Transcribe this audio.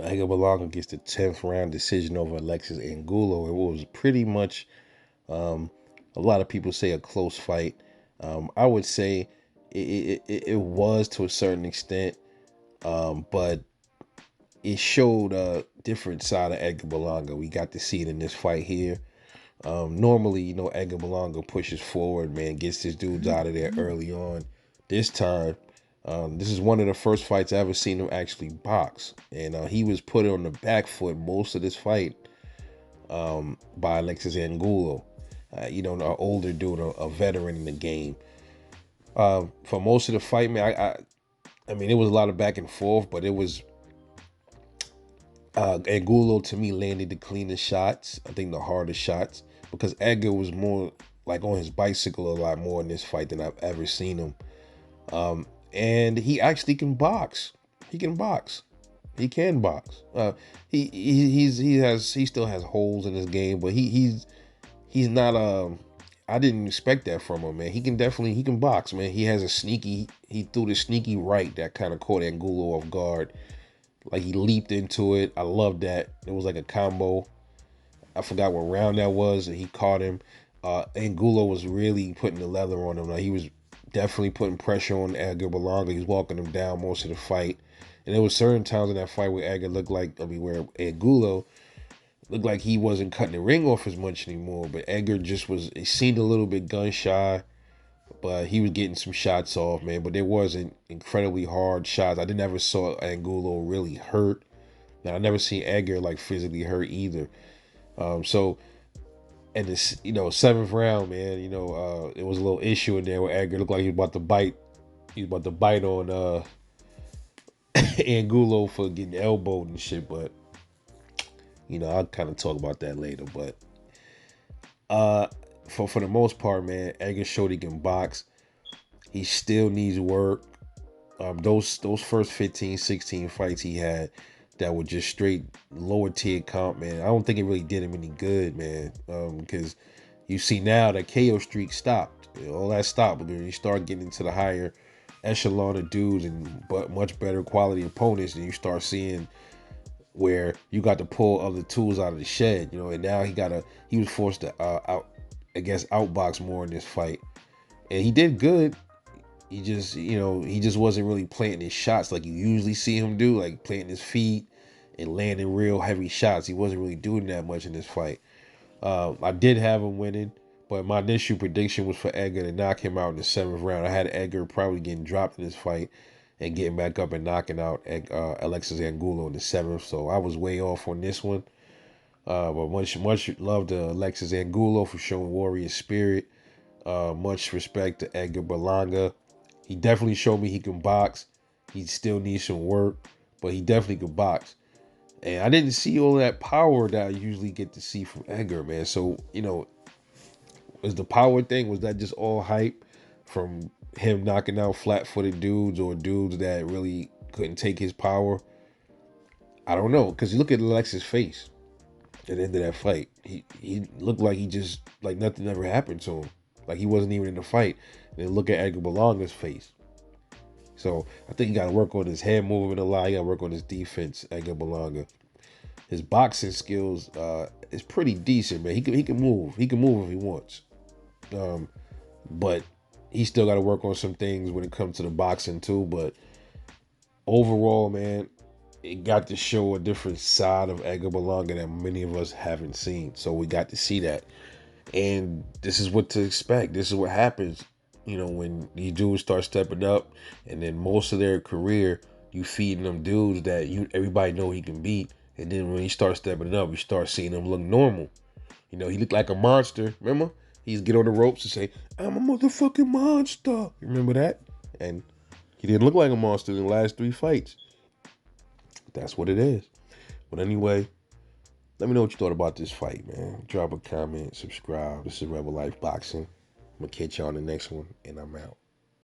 Edgar Berlanga gets the 10th round decision over Alexis Angulo. It was pretty much, um, a lot of people say, a close fight. I would say it was to a certain extent, but it showed a different side of Edgar Berlanga. We got to see it in this fight here. Normally, Edgar Berlanga pushes forward, man, gets his dudes out of there early on. This time, this is one of the first fights I ever seen him actually box, and he was put on the back foot most of this fight, by Alexis Angulo. An older dude, a veteran in the game. For most of the fight, man, I mean, it was a lot of back and forth, but it was, Angulo to me landed the cleanest shots. I think the hardest shots, because Edgar was more like on his bicycle a lot more in this fight than I've ever seen him. And he actually can box. He can box. He can box. He still has holes in his game, but he's not. I didn't expect that from him, man. He can box, man. He has a sneaky. He threw the sneaky right that kind of caught Angulo off guard. Like, he leaped into it. I love that. It was like a combo. I forgot what round that was, and he caught him. Angulo was really putting the leather on him. Like, he was definitely putting pressure on Edgar Berlanga. He was walking him down most of the fight. And there was certain times in that fight where where Angulo looked like he wasn't cutting the ring off as much anymore. But Edgar he seemed a little bit gun shy, but he was getting some shots off, man. But there wasn't incredibly hard shots. I didn't ever saw Angulo really hurt. And I never seen Edgar like physically hurt either. So and this, seventh round, man, it was a little issue in there where Edgar looked like he was about to bite. He was about to bite on Angulo for getting elbowed and shit. But I'll kind of talk about that later. But for the most part, man, Edgar showed he can box. He still needs work. Those first 15, 16 fights he had that were just straight lower tier comp, man, I don't think it really did him any good, man. Because you see now that KO streak stopped. All that stopped because you start getting into the higher echelon of dudes and but much better quality opponents, and you start seeing where you got to pull other tools out of the shed, and now he was forced to outbox more in this fight. And he did good. He just wasn't really planting his shots like you usually see him do, like planting his feet and landing real heavy shots. He wasn't really doing that much in this fight. I did have him winning, but my initial prediction was for Edgar to knock him out in the seventh round. I had Edgar probably getting dropped in this fight and getting back up and knocking out Alexis Angulo in the seventh. So I was way off on this one. But much love to Alexis Angulo for showing warrior spirit. Much respect to Edgar Berlanga. He definitely showed me he can box. He still needs some work, but he definitely could box. And I didn't see all that power that I usually get to see from Edgar, man. So, was the power thing, was that just all hype from him knocking out flat-footed dudes or dudes that really couldn't take his power? I don't know, because you look at Alexis' face at the end of that fight. He looked like he just, like nothing ever happened to him. Like he wasn't even in the fight. And then look at Edgar Berlanga's face. So I think he got to work on his head movement a lot. He got to work on his defense, Edgar Berlanga. His boxing skills is pretty decent, man. He can move. He can move if he wants. But he still got to work on some things when it comes to the boxing too. But overall, man, it got to show a different side of Edgar Berlanga that many of us haven't seen. So we got to see that. And this is what to expect. This is what happens, when these dudes start stepping up, and then most of their career, you feeding them dudes that everybody know he can beat. And then when he starts stepping up, you start seeing him look normal. He looked like a monster. Remember? He'd get on the ropes and say, "I'm a motherfucking monster." You remember that? And he didn't look like a monster in the last 3 fights. That's what it is. But anyway, let me know what you thought about this fight, man. Drop a comment, subscribe. This is Rebel Life Boxing. I'm going to catch you on the next one, and I'm out.